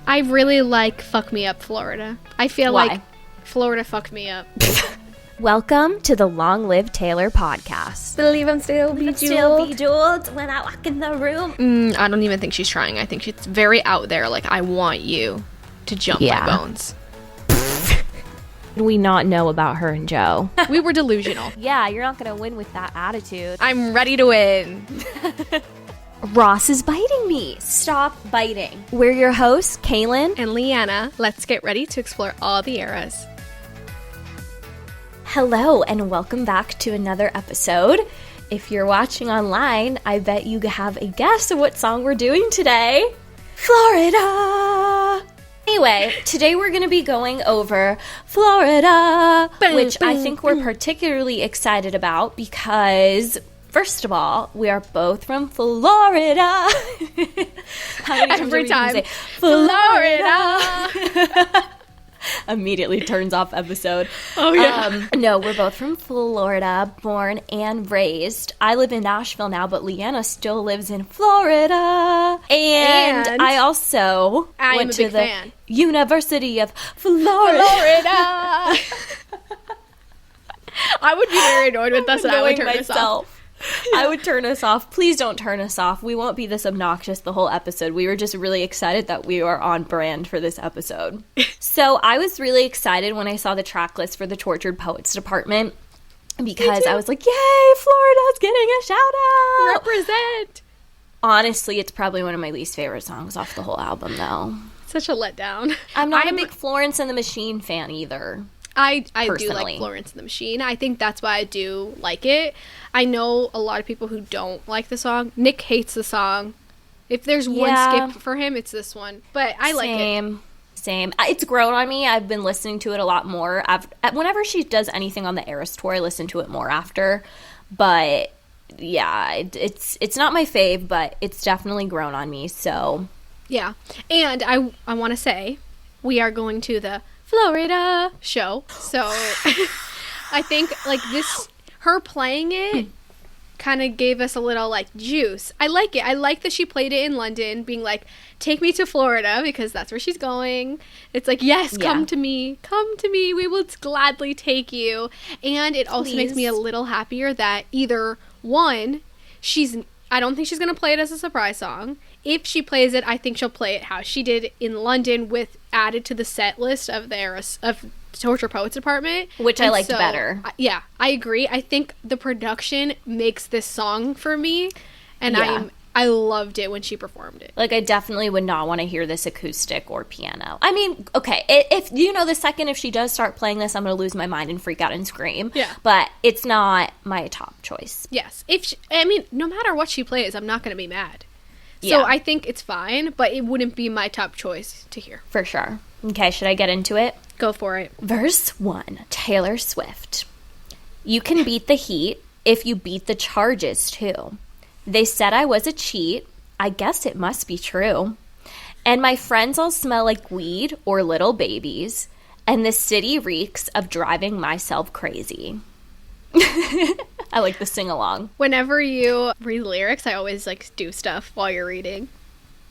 I really like Fuck Me Up, Florida. I feel like Florida fucked me up. Welcome to the Long Live Taylor podcast. Believe I'm still bejeweled when I walk in the room. I don't even think she's trying. I think she's very out there. Like, I want you to jump my bones. We not know about her and Joe. We were delusional. Yeah, you're not going to win with that attitude. I'm ready to win. Ross is biting me. Stop biting. We're your hosts, Kaylan and Leanna. Let's get ready to explore all the eras. Hello, and welcome back to another episode. If you're watching online, I bet you have a guess of what song we're doing today. Florida! Anyway, today we're going to be going over Florida, which I think we're particularly excited about because, first of all, we are both from Florida. How many Every time. Say, Florida! Immediately turns off episode. Oh, yeah. No, we're both from Florida, born and raised. I live in Nashville now, but Leanna still lives in Florida. And I also went to the University of Florida. I would be very annoyed with us, and I would turn us off. I would turn us off. Please don't turn us off. We won't be this obnoxious the whole episode. We were just really excited that we are on brand for this episode. So I was really excited when I saw the track list for the Tortured Poets Department because I was like, yay, Florida's getting a shout out. Represent. Honestly, it's probably one of my least favorite songs off the whole album, though. Such a letdown. I'm not a big Florence and the Machine fan either. I do like Florence and the Machine. I think that's why I do like it. I know a lot of people who don't like the song. Nick hates the song. If there's one skip for him, it's this one. But I like it. Same. It's grown on me. I've been listening to it a lot more. Whenever she does anything on the Eras tour, I listen to it more after. But yeah, it's not my fave, but it's definitely grown on me. So yeah, and I want to say we are going to the Florida show, so I think like this, her playing it kind of gave us a little like juice. I like it. I like that she played it in London, being like, take me to Florida because that's where she's going. It's like, yes, come to me, we will gladly take you. And it also makes me a little happier that either one, I don't think she's gonna play it as a surprise song. If she plays it, I think she'll play it how she did in London, with added to the set list of Torture Poets Department, which I liked better. Yeah, I agree. I think the production makes this song for me, and I loved it when she performed it. Like, I definitely would not want to hear this acoustic or piano. I mean, okay, if the second if she does start playing this, I'm going to lose my mind and freak out and scream. Yeah. But it's not my top choice. Yes. No matter what she plays, I'm not going to be mad. So I think it's fine, but it wouldn't be my top choice to hear. For sure. Okay, should I get into it? Go for it. Verse 1, Taylor Swift. You can beat the heat if you beat the charges, too. They said I was a cheat. I guess it must be true. And my friends all smell like weed or little babies. And the city reeks of driving myself crazy. I like the sing-along. Whenever you read lyrics, I always do stuff while you're reading.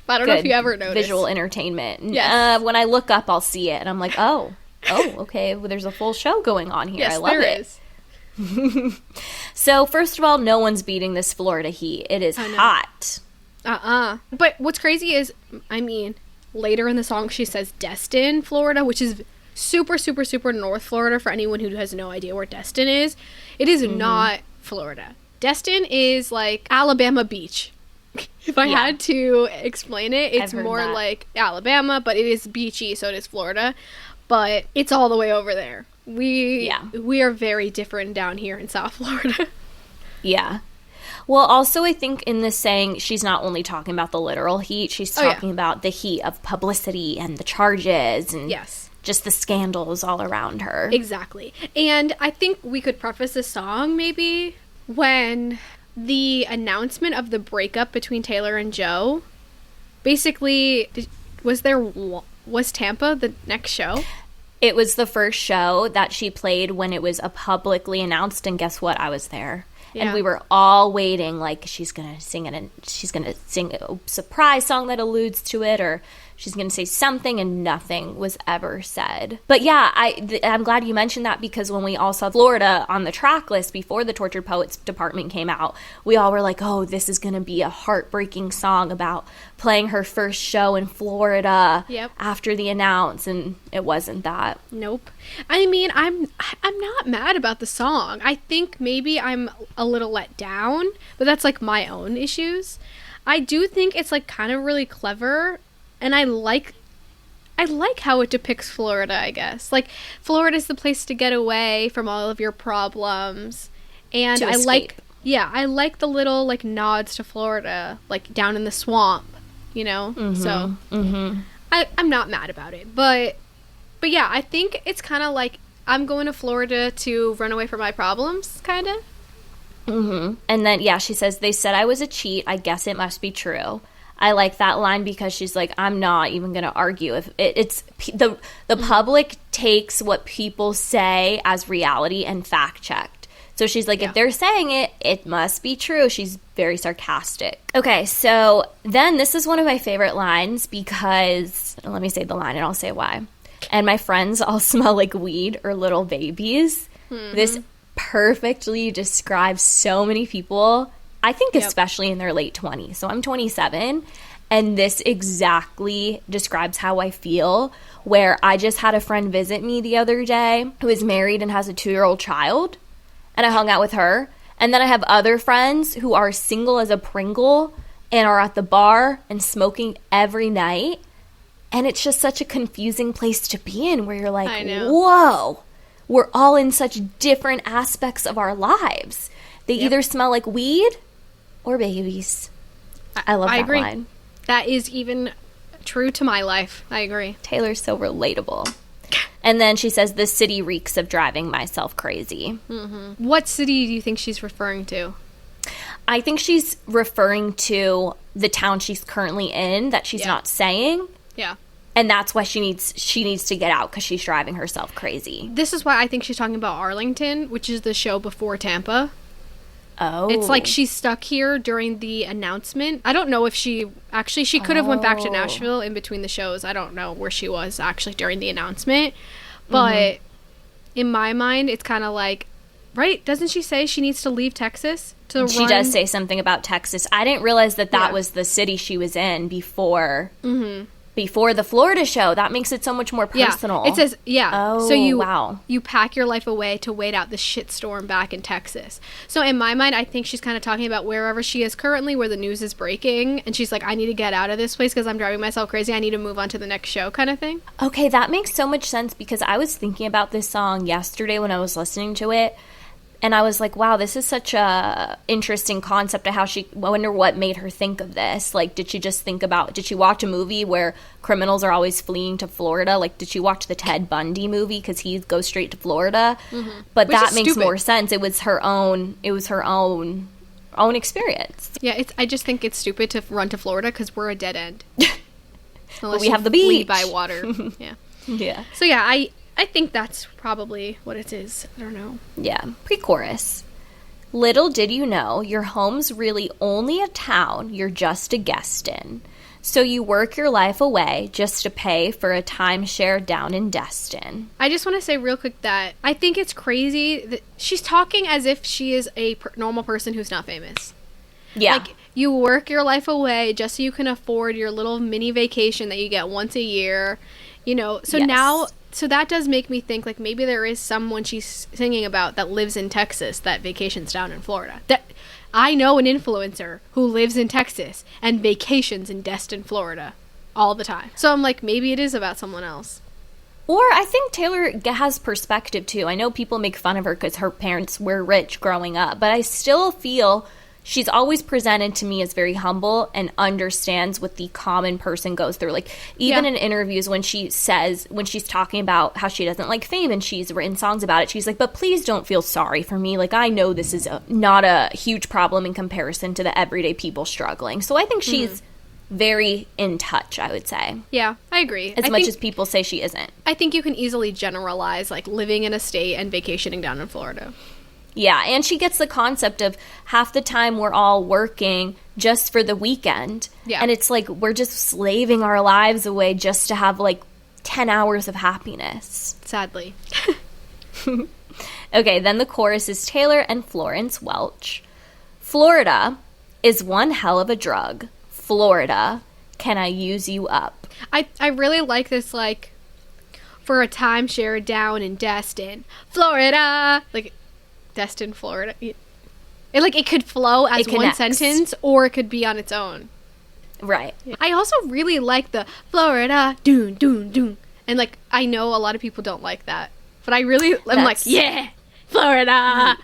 But I don't know if you ever noticed. Visual entertainment. Yes. When I look up, I'll see it, and I'm like, oh, okay, well, there's a full show going on here. Yes, I love there it. Is. So, first of all, no one's beating this Florida heat. It is hot. But what's crazy is, later in the song, she says Destin, Florida, which is super, super, super North Florida for anyone who has no idea where Destin is. It is not Florida. Destin is like Alabama Beach. If I had to explain it, it's more like Alabama, but it is beachy, so it is Florida. But it's all the way over there. We are very different down here in South Florida. Yeah. Well, also, I think in this saying, she's not only talking about the literal heat, she's talking about the heat of publicity and the charges and just the scandals all around her. Exactly. And I think we could preface this song maybe when the announcement of the breakup between Taylor and Joe, basically, was Tampa the next show? It was the first show that she played when it was publicly announced, and guess what? I was there. Yeah. And we were all waiting, like, she's going to sing a surprise song that alludes to it, or she's going to say something, and nothing was ever said. But yeah, I'm glad you mentioned that, because when we all saw Florida on the track list before the Tortured Poets department came out, we all were like, oh, this is going to be a heartbreaking song about playing her first show in Florida after the announce, and it wasn't that. Nope. I mean, I'm not mad about the song. I think maybe I'm a little let down, but that's like my own issues. I do think it's like kind of really clever, and I like how it depicts Florida, I guess. Like, Florida's the place to get away from all of your problems. And to escape. I like the little like nods to Florida, like down in the swamp, you know? So I'm not mad about it. But yeah, I think it's kind of like I'm going to Florida to run away from my problems, kind of. And then, yeah, she says, they said I was a cheat. I guess it must be true. I like that line because she's like, I'm not even going to argue. If it's the public takes what people say as reality and fact checked. So she's like, if they're saying it, it must be true. She's very sarcastic. Okay, so then this is one of my favorite lines because, let me say the line and I'll say why. And my friends all smell like weed or little babies. This perfectly describes so many people, I think especially in their late 20s. So I'm 27, and this exactly describes how I feel, where I just had a friend visit me the other day who is married and has a 2-year-old child, and I hung out with her. And then I have other friends who are single as a Pringle and are at the bar and smoking every night. And it's just such a confusing place to be in, where you're like, whoa, we're all in such different aspects of our lives. They either smell like weed or babies. I love that line. That is even true to my life. I agree. Taylor's so relatable. And then she says, the city reeks of driving myself crazy. What city do you think she's referring to? I think she's referring to the town she's currently in that she's not saying. Yeah. And that's why she needs to get out, because she's driving herself crazy. This is why I think she's talking about Arlington, which is the show before Tampa. Oh. It's like she's stuck here during the announcement. I don't know if she could have went back to Nashville in between the shows. I don't know where she was actually during the announcement. But in my mind, it's kind of like, right? Doesn't she say she needs to leave Texas to run? She does say something about Texas. I didn't realize that was the city she was in before the Florida show. That makes it so much more personal. Yeah. It says, Oh, so you pack your life away to wait out the shitstorm back in Texas. So in my mind, I think she's kind of talking about wherever she is currently, where the news is breaking. And she's like, I need to get out of this place because I'm driving myself crazy. I need to move on to the next show, kind of thing. Okay, that makes so much sense, because I was thinking about this song yesterday when I was listening to it. And I was like, wow, this is such a interesting concept of how I wonder what made her think of this. Like, did she watch a movie where criminals are always fleeing to Florida? Like, did she watch the Ted Bundy movie because he goes straight to Florida? But which that makes more sense. It was her own experience. Yeah, I just think it's stupid to run to Florida because we're a dead end. But we have the beach. By water. Yeah. Yeah. So yeah, I think that's probably what it is. I don't know. Yeah. Pre-chorus. Little did you know, your home's really only a town you're just a guest in. So you work your life away just to pay for a timeshare down in Destin. I just want to say real quick that I think it's crazy that she's talking as if she is a normal person who's not famous. Yeah. Like, you work your life away just so you can afford your little mini vacation that you get once a year. You know, so now... So that does make me think, like, maybe there is someone she's singing about that lives in Texas that vacations down in Florida. That I know an influencer who lives in Texas and vacations in Destin, Florida all the time. So I'm like, maybe it is about someone else. Or I think Taylor has perspective, too. I know people make fun of her because her parents were rich growing up, but I still feel she's always presented to me as very humble and understands what the common person goes through. Like, even in interviews when she's talking about how she doesn't like fame and she's written songs about it, she's like, but please don't feel sorry for me. Like, I know this is not a huge problem in comparison to the everyday people struggling. So I think she's very in touch, I would say. Yeah, I agree. As much as people say she isn't. I think you can easily generalize, like, living in a state and vacationing down in Florida. Yeah, and she gets the concept of half the time we're all working just for the weekend. Yeah. And it's like we're just slaving our lives away just to have like 10 hours of happiness. Sadly. Okay, then the chorus is Taylor and Florence Welch. Florida is one hell of a drug. Florida, can I use you up? I really like this, like, for a timeshare down in Destin, Florida. Like, Destin, Florida. It could flow as one sentence, or it could be on its own. Right. I also really like the Florida, doon, doon, doon. And, like, I know a lot of people don't like that. But I'm like, yeah, Florida.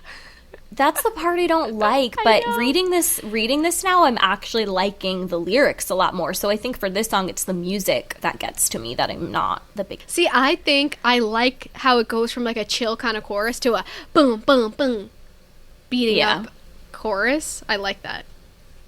That's the part I don't like, but reading this now, I'm actually liking the lyrics a lot more. So I think for this song, it's the music that gets to me that I'm not the big... See, I think I like how it goes from, like, a chill kind of chorus to a boom, boom, boom, beating up chorus. I like that.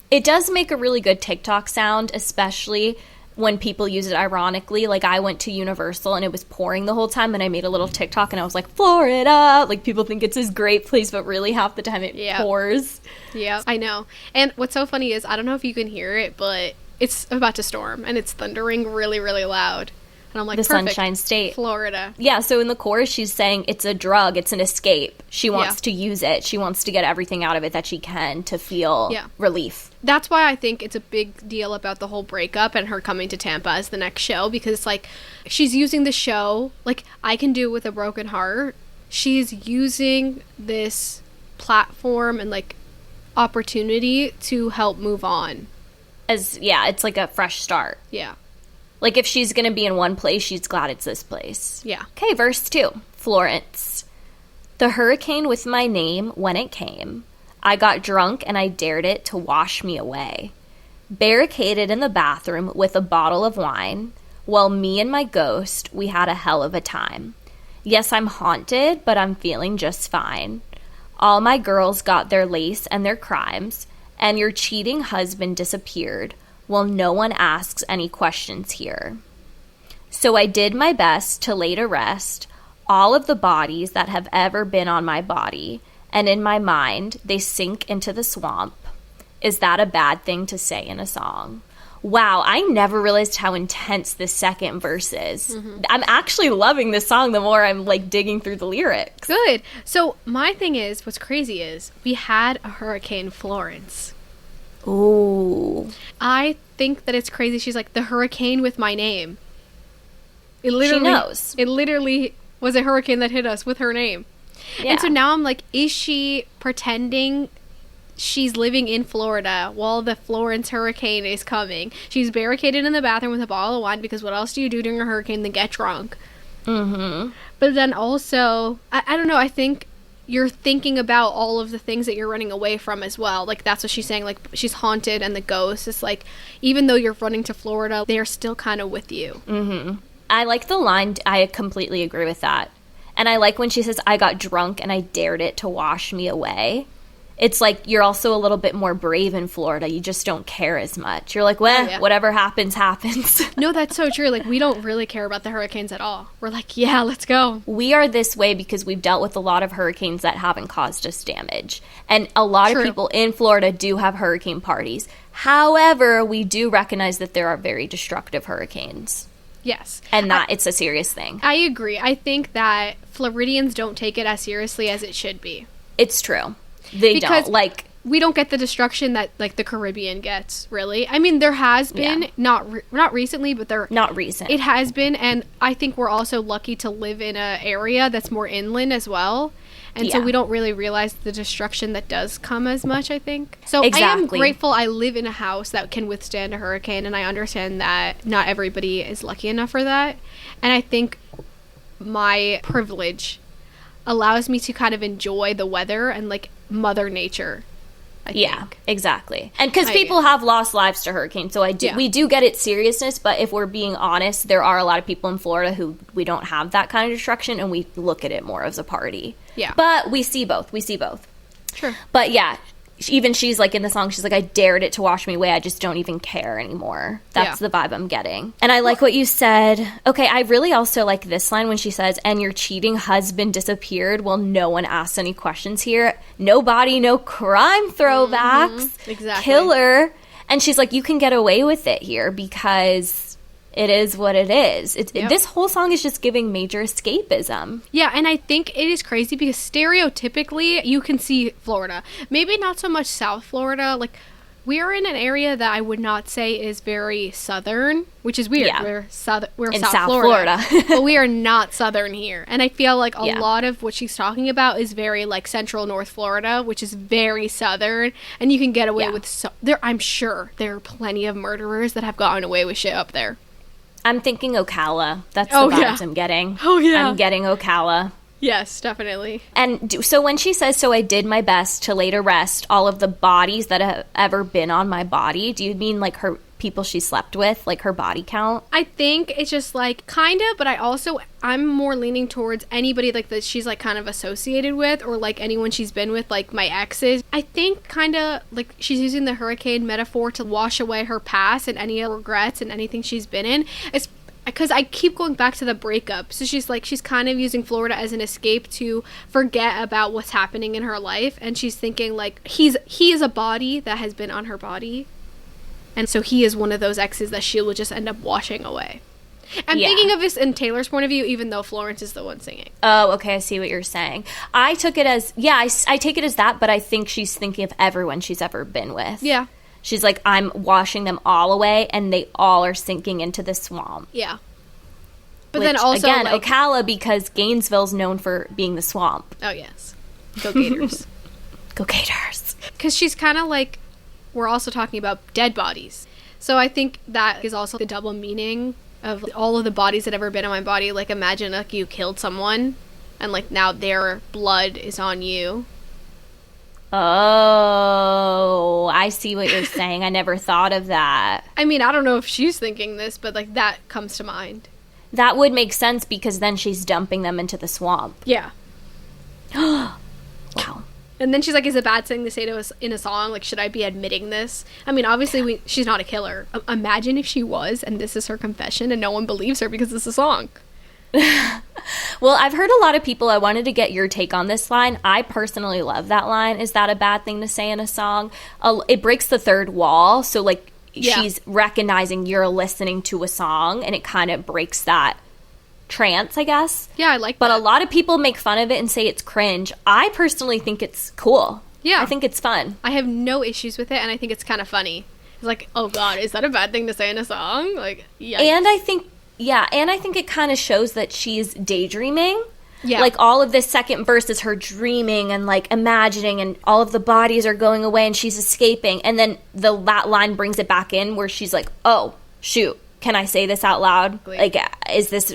It does make a really good TikTok sound, especially when people use it ironically. Like, I went to Universal and it was pouring the whole time, and I made a little TikTok and I was like, Florida! Like, people think it's this great place, but really half the time it pours. Yeah, I know. And what's so funny is, I don't know if you can hear it, but it's about to storm and it's thundering really, really loud. And I'm like, the perfect. Sunshine State. Florida. Yeah, so in the chorus, she's saying it's a drug, it's an escape. She wants to use it. She wants to get everything out of it that she can to feel relief. That's why I think it's a big deal about the whole breakup and her coming to Tampa as the next show, because it's like, she's using the show, like I Can Do With a Broken Heart. She's using this platform and, like, opportunity to help move on. It's like a fresh start. Yeah. Like, if she's going to be in one place, she's glad it's this place. Yeah. Okay, verse 2. Florence. The hurricane with my name when it came. I got drunk and I dared it to wash me away. Barricaded in the bathroom with a bottle of wine. Well, me and my ghost, we had a hell of a time. Yes, I'm haunted, but I'm feeling just fine. All my girls got their lace and their crimes, and your cheating husband disappeared. Well, no one asks any questions here. So I did my best to lay to rest all of the bodies that have ever been on my body, and in my mind, they sink into the swamp. Is that a bad thing to say in a song? Wow, I never realized how intense this second verse is. Mm-hmm. I'm actually loving this song the more I'm, like, digging through the lyrics. Good. So my thing is, what's crazy is, we had a Hurricane Florence. Ooh. I think that it's crazy. She's like, the hurricane with my name. She knows. It literally was a hurricane that hit us with her name. Yeah. And so now I'm like, is she pretending she's living in Florida while the Florence hurricane is coming? She's barricaded in the bathroom with a bottle of wine, because what else do you do during a hurricane than get drunk? Mm-hmm. But then also, I don't know, I think you're thinking about all of the things that you're running away from as well. Like, that's what she's saying. Like, she's haunted, and the ghost is like, even though you're running to Florida, they're still kind of with you. Mm-hmm. I like the line. I completely agree with that. And I like when she says, I got drunk and I dared it to wash me away. It's like, you're also a little bit more brave in Florida. You just don't care as much. You're like, well, whatever happens, happens. No, that's so true. Like, we don't really care about the hurricanes at all. We're like, yeah, let's go. We are this way because we've dealt with a lot of hurricanes that haven't caused us damage. And a lot of people in Florida do have hurricane parties. However, we do recognize that there are very destructive hurricanes. Yes. And that it's a serious thing. I agree. I think that Floridians don't take it as seriously as it should be. It's true. They don't. Like, we don't get the destruction that, like, the Caribbean gets, really. I mean, there has been, not recently, but there... Not recent. It has been, and I think we're also lucky to live in an area that's more inland as well. And so we don't really realize the destruction that does come as much, I think. So I am grateful I live in a house that can withstand a hurricane, and I understand that not everybody is lucky enough for that. And I think my privilege allows me to kind of enjoy the weather and, like, Mother Nature. I think. Exactly. And because people have lost lives to hurricanes, so we do get its seriousness, but if we're being honest, there are a lot of people in Florida who we don't have that kind of destruction, and we look at it more as a party. Yeah. But we see both. Sure. But yeah, even she's like in the song, she's like, I dared it to wash me away. I just don't even care anymore. That's the vibe I'm getting. And I like what you said. Okay, I really also like this line when she says, and your cheating husband disappeared. Well, no one asks any questions here. No body, no crime throwbacks. Exactly. Killer. And she's like, you can get away with it here because it is what it is. This whole song is just giving major escapism. Yeah, and I think it is crazy because stereotypically you can see Florida. Maybe not so much South Florida. Like, we are in an area that I would not say is very southern, which is weird. Yeah. We're South Florida. But we are not southern here. And I feel like a lot of what she's talking about is very like central North Florida, which is very southern. And you can get away with I'm sure there are plenty of murderers that have gotten away with shit up there. I'm thinking Ocala. That's the vibes I'm getting. Oh, yeah. I'm getting Ocala. Yes, definitely. And so when she says, so I did my best to lay to rest all of the bodies that have ever been on my body, do you mean like her people she slept with, like her body count? I think it's just like kind of, but I'm more leaning towards anybody like that she's like kind of associated with, or like anyone she's been with, like my exes. I think kind of like she's using the hurricane metaphor to wash away her past and any regrets and anything she's been in. It's because I keep going back to the breakup. So she's kind of using Florida as an escape to forget about what's happening in her life. And she's thinking like he is a body that has been on her body. And so he is one of those exes that she will just end up washing away. I'm thinking of this in Taylor's point of view, even though Florence is the one singing. Oh, okay. I see what you're saying. I took it as, I take it as that, but I think she's thinking of everyone she's ever been with. Yeah. She's like, I'm washing them all away, and they all are sinking into the swamp. Yeah. But then also, again, like, Ocala, because Gainesville's known for being the swamp. Oh, yes. Go Gators. Go Gators. Because she's kind of like, we're also talking about dead bodies. So I think that is also the double meaning of all of the bodies that ever been on my body. Like, imagine like you killed someone, and like now their blood is on you. Oh, I see what you're saying. I never thought of that. I mean, I don't know if she's thinking this, but like that comes to mind. That would make sense because then she's dumping them into the swamp. Yeah. Wow. And then she's like, is it a bad thing to say to us in a song? Like, should I be admitting this? I mean, obviously she's not a killer. Imagine if she was, and this is her confession, and no one believes her because it's a song. Well, I've heard a lot of people, I wanted to get your take on this line. I personally love that line. Is that a bad thing to say in a song? It breaks the third wall. So, like, she's recognizing you're listening to a song, and it kind of breaks that trance, I guess. Yeah, I like that. But a lot of people make fun of it and say it's cringe. I personally think it's cool. Yeah. I think it's fun. I have no issues with it, and I think it's kind of funny. It's like, oh, God, is that a bad thing to say in a song? Like, yikes. And I think... Yeah, and I think it kind of shows that she's daydreaming. Yeah. Like, all of this second verse is her dreaming and, like, imagining, and all of the bodies are going away and she's escaping. And then that line brings it back in where she's like, oh, shoot, can I say this out loud? Like, this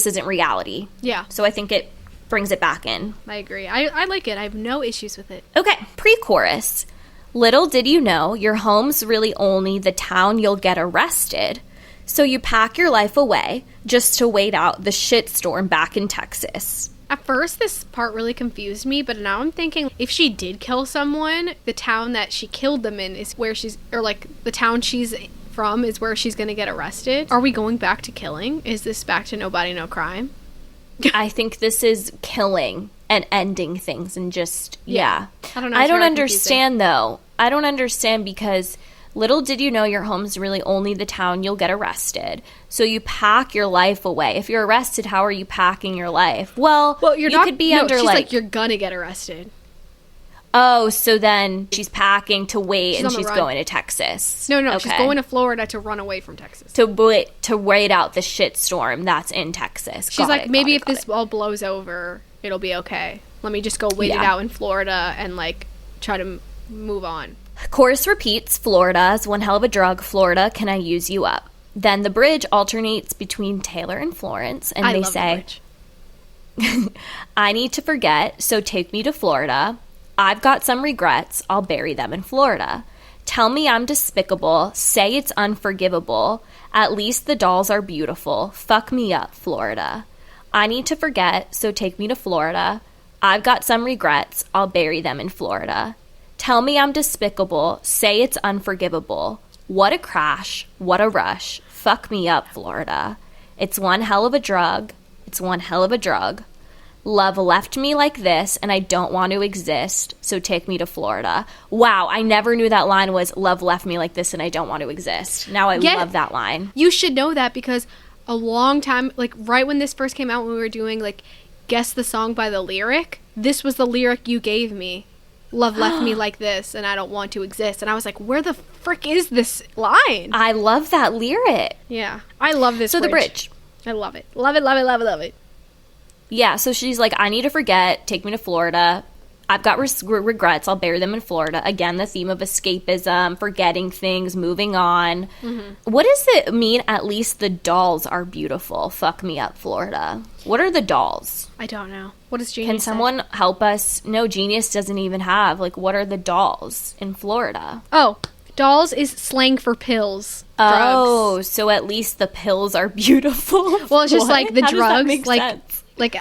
isn't reality. Yeah. So I think it brings it back in. I agree. I like it. I have no issues with it. Okay, pre-chorus. Little did you know, your home's really only the town you'll get arrested. So you pack your life away just to wait out the shitstorm back in Texas. At first, this part really confused me, but now I'm thinking if she did kill someone, the town that she killed them in is where the town she's from is where she's going to get arrested. Are we going back to killing? Is this back to no body, no crime? I think this is killing and ending things and just, I don't know. I don't understand, though. I don't understand because... Little did you know your home's really only the town you'll get arrested. So you pack your life away. If you're arrested, how are you packing your life? Well you're not, could be no, under she's like you're gonna get arrested. Oh, so then she's packing to wait and she's run. going to Texas. No, okay. She's going to Florida to run away from Texas. To wait out the shitstorm that's in Texas. She's like, maybe if this all blows over, it'll be okay. Let me just go wait it out in Florida and like try to move on. Chorus repeats, Florida's one hell of a drug. Florida, can I use you up? Then the bridge alternates between Taylor and Florence, and they say, I need to forget, so take me to Florida. I've got some regrets. I'll bury them in Florida. Tell me I'm despicable. Say it's unforgivable. At least the dolls are beautiful. Fuck me up, Florida. I need to forget, so take me to Florida. I've got some regrets. I'll bury them in Florida. Tell me I'm despicable. Say it's unforgivable. What a crash. What a rush. Fuck me up, Florida. It's one hell of a drug. It's one hell of a drug. Love left me like this, and I don't want to exist, so take me to Florida. Wow, I never knew that line was love left me like this, and I don't want to exist. Now I love that line. You should know that because a long time, like right when this first came out, when we were doing like guess the song by the lyric, this was the lyric you gave me. Love left me like this, and I don't want to exist. And I was like, where the frick is this line? I love that lyric. Yeah, I love this. So the bridge. I love it. Love it, love it, love it, love it. Yeah, so she's like, I need to forget. Take me to Florida. I've got regrets. I'll bury them in Florida. Again, the theme of escapism, forgetting things, moving on. Mm-hmm. What does it mean, at least the dolls are beautiful? Fuck me up, Florida. What are the dolls? I don't know. What does Genius Can someone help us? No, Genius doesn't even have. Like, what are the dolls in Florida? Oh, dolls is slang for pills. Oh, drugs. So at least the pills are beautiful. Well, it's just like the How drugs. Does that make sense? Like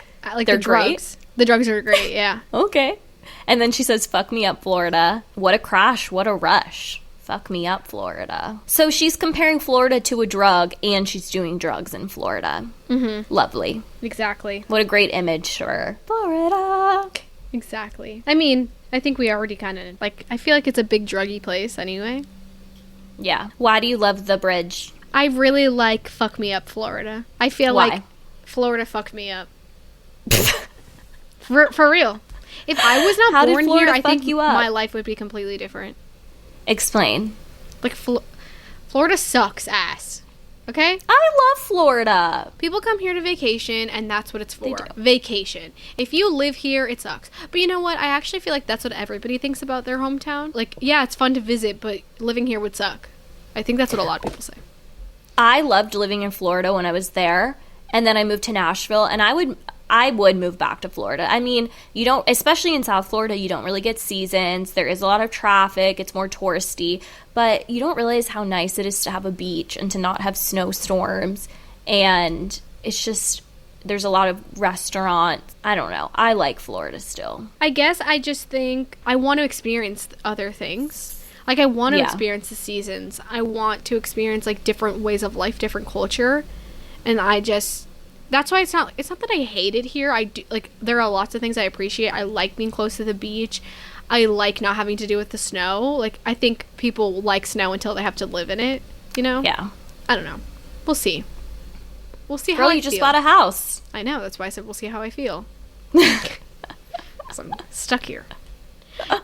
they're the drugs. Great? The drugs are great, yeah. Okay. And then she says, fuck me up, Florida. What a crash. What a rush. Fuck me up, Florida. So she's comparing Florida to a drug, and she's doing drugs in Florida. Mm-hmm. Lovely. Exactly. What a great image for Florida. Exactly. I mean, I think we already kind of, like, I feel like it's a big druggy place anyway. Yeah. Why do you love the bridge? I really like Fuck Me Up, Florida. I feel like Florida fucked me up. For real. If I was not born here, I think my life would be completely different. Explain. Like, Florida sucks ass. Okay? I love Florida. People come here to vacation, and that's what it's for. Vacation. If you live here, it sucks. But you know what? I actually feel like that's what everybody thinks about their hometown. Like, yeah, it's fun to visit, but living here would suck. I think that's what a lot of people say. I loved living in Florida when I was there, and then I moved to Nashville, and I would move back to Florida. I mean, you don't, especially in South Florida, you don't really get seasons. There is a lot of traffic. It's more touristy. But you don't realize how nice it is to have a beach and to not have snowstorms. And it's just, there's a lot of restaurants. I don't know. I like Florida still. I guess I just think I want to experience other things. Like, I want to experience the seasons. I want to experience, like, different ways of life, different culture. And that's why it's not that I hate it here. I do, like, there are lots of things I appreciate. I like being close to the beach. I like not having to deal with the snow. Like, I think people like snow until they have to live in it, you know? Yeah. I don't know. We'll see. We'll see how I feel. Girl, you just bought a house. I know. That's why I said we'll see how I feel. 'Cause I'm stuck here.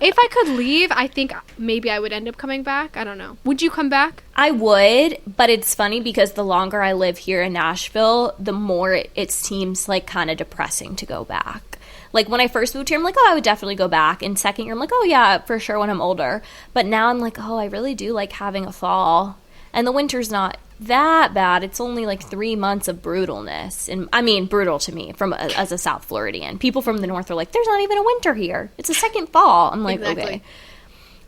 If I could leave, I think maybe I would end up coming back. I don't know. Would you come back? I would, but it's funny because the longer I live here in Nashville, the more it seems like kind of depressing to go back. Like, when I first moved here, I'm like, oh, I would definitely go back. And second year, I'm like, oh, yeah, for sure when I'm older. But now I'm like, oh, I really do like having a fall. And the winter's not that bad. It's only like 3 months of brutalness. And I mean, brutal to me as a South Floridian. People from the north are like, there's not even a winter here. It's a second fall. I'm like, exactly. Okay.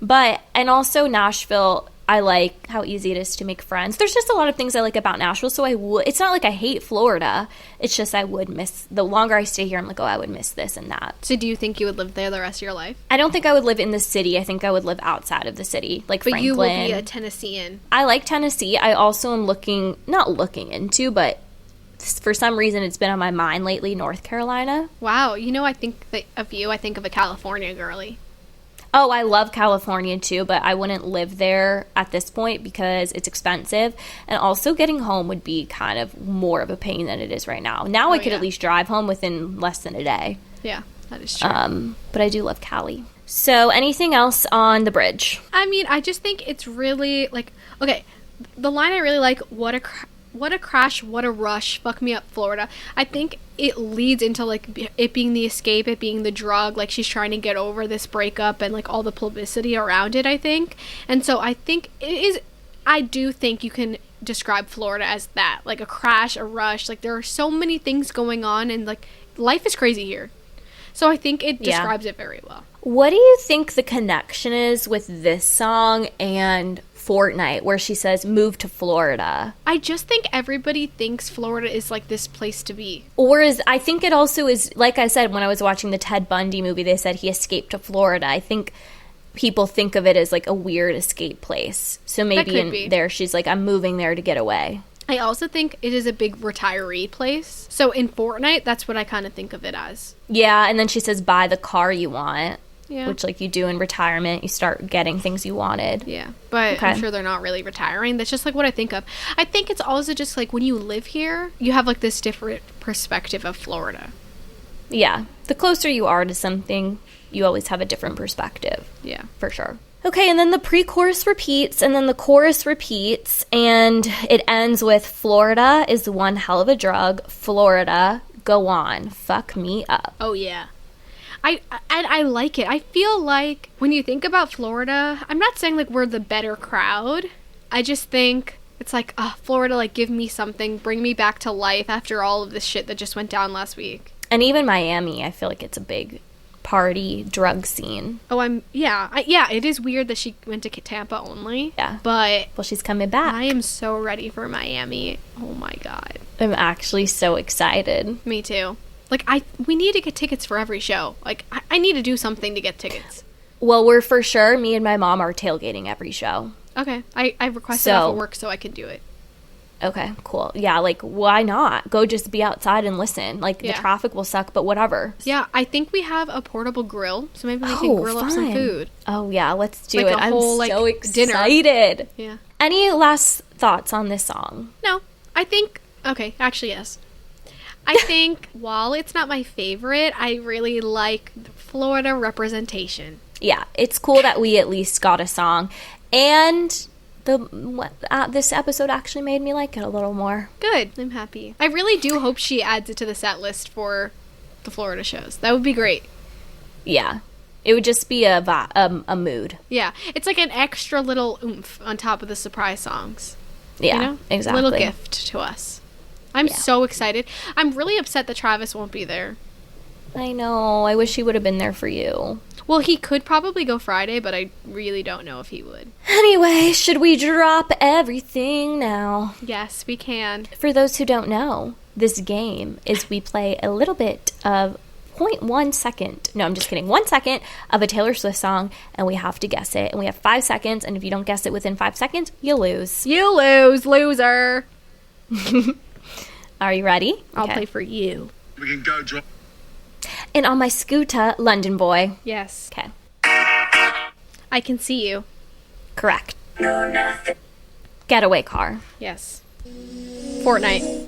But, and also Nashville, I like how easy it is to make friends. There's just a lot of things I like about Nashville, so it's not like I hate Florida. It's just I would miss, the longer I stay here, I'm like, oh, I would miss this and that. So do you think you would live there the rest of your life? I don't think I would live in the city. I think I would live outside of the city, like Franklin. But you will be a Tennessean. I like Tennessee. I also am not looking into, but for some reason it's been on my mind lately, North Carolina. Wow. You know, I think of a California girly. Oh, I love California too, but I wouldn't live there at this point because it's expensive. And also getting home would be kind of more of a pain than it is right now. Now I could at least drive home within less than a day. Yeah, that is true. But I do love Cali. So anything else on the bridge? I mean, I just think it's really, like, okay, the line I really like, what a crash, what a rush, fuck me up, Florida. I think it leads into, like, it being the escape, it being the drug, like, she's trying to get over this breakup and, like, all the publicity around it, I think. And so I think I do think you can describe Florida as that, like, a crash, a rush. Like, there are so many things going on, and, like, life is crazy here. So I think it describes it very well. What do you think the connection is with this song and Fortnite, where she says, move to Florida? I just think everybody thinks Florida is, like, this place to be. I think it also is, like I said, when I was watching the Ted Bundy movie, they said he escaped to Florida. I think people think of it as like a weird escape place. So maybe could be. there she's like, I'm moving there to get away. I also think it is a big retiree place. So in Fortnite, that's what I kind of think of it as. Yeah, and then she says, buy the car you want. Yeah. Which, like, you do in retirement. You start getting things you wanted. Yeah, but Okay. I'm sure they're not really retiring. That's just, like, what I think of. I think it's also just, like, when you live here, you have, like, this different perspective of Florida. Yeah. The closer you are to something, you always have a different perspective. Yeah. For sure. Okay, and then the pre-chorus repeats, and then the chorus repeats, and it ends with, Florida is one hell of a drug. Florida, go on. Fuck me up. Oh, yeah. I like it. I feel like when you think about Florida, I'm not saying like we're the better crowd. I just think it's like, Florida, like give me something, bring me back to life after all of this shit that just went down last week. And even Miami, I feel like it's a big party drug scene. Oh, it is weird that she went to Tampa only. Yeah. But Well, she's coming back. I am so ready for Miami. Oh my God. I'm actually so excited. Me too. Like, we need to get tickets for every show. Like, I need to do something to get tickets. Well, we're for sure, me and my mom are tailgating every show. Okay. I requested off of work so I can do it. Okay, cool. Yeah, like, why not? Go just be outside and listen. Like, Yeah. the traffic will suck, but whatever. Yeah, I think we have a portable grill, so maybe we can grill up some fine. food. Oh, yeah, let's do Like it. a I'm whole, so like, dinner. excited. Yeah. Any last thoughts on this song? No, I think, okay, actually, yes. I think while it's not my favorite, I really like the Florida representation. Yeah, it's cool that we at least got a song. And this episode actually made me like it a little more. Good. I'm happy. I really do hope she adds it to the set list for the Florida shows. That would be great. Yeah. It would just be a mood. Yeah. It's like an extra little oomph on top of the surprise songs. Yeah, You know? exactly. A little gift to us. I'm so excited. I'm really upset that Travis won't be there. I know. I wish he would have been there for you. Well, he could probably go Friday, but I really don't know if he would. Anyway, should we drop everything now? Yes, we can. For those who don't know, this game is we play a little bit of 0.1 second. No, I'm just kidding. 1 second of a Taylor Swift song, and we have to guess it. And we have 5 seconds, and if you don't guess it within 5 seconds, you lose. You lose, loser. Are you ready? I'll Okay. play for you. We can go drop. And on my scooter, London Boy. Yes. Okay. I can see you. Correct. Getaway car. Yes. Fortnite.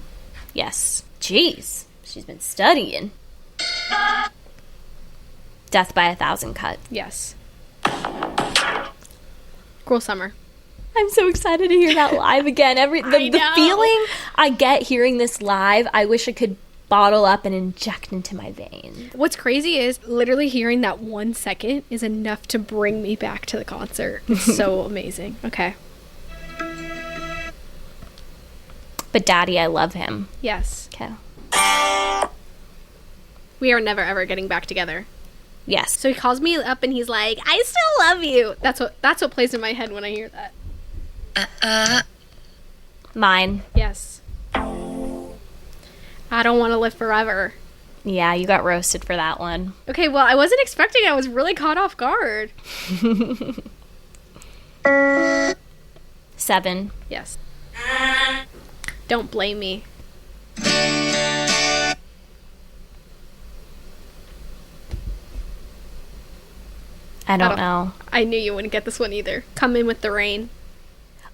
Yes. Jeez. She's been studying. Death by a Thousand Cuts. Yes. Cruel Summer. I'm so excited to hear that live again. The feeling I get hearing this live, I wish I could bottle up and inject into my veins. What's crazy is literally hearing that 1 second is enough to bring me back to the concert. It's so amazing. Okay. But Daddy, I love him. Yes. Okay. We are never ever getting back together. Yes. So he calls me up and he's like, I still love you. That's what plays in my head when I hear that. Mine. Yes. I don't want to live forever. Yeah, you got roasted for that one. Okay, well, I wasn't expecting it. I was really caught off guard. 7. Yes. Don't blame me. I don't know. I knew you wouldn't get this one either. Come in with the rain.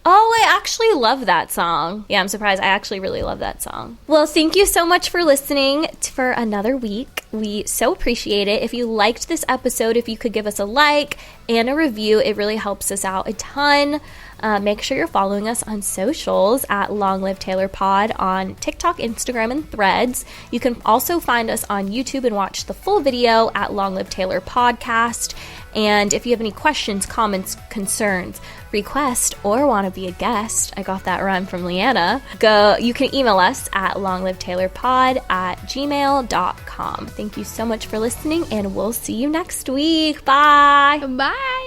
Oh, I actually love that song. Yeah, I'm surprised. I actually really love that song. Well, thank you so much for listening for another week. We so appreciate it. If you liked this episode, if you could give us a like and a review, it really helps us out a ton. Make sure you're following us on socials at Long Live Taylor Pod on TikTok, Instagram, and Threads. You can also find us on YouTube and watch the full video at Long Live Taylor Podcast. And if you have any questions, comments, concerns, request, or want to be a guest, I got that rhyme from Leanna, you can email us at longlivetaylorpod@gmail.com. Thank you so much for listening, and we'll see you next week. Bye! Bye!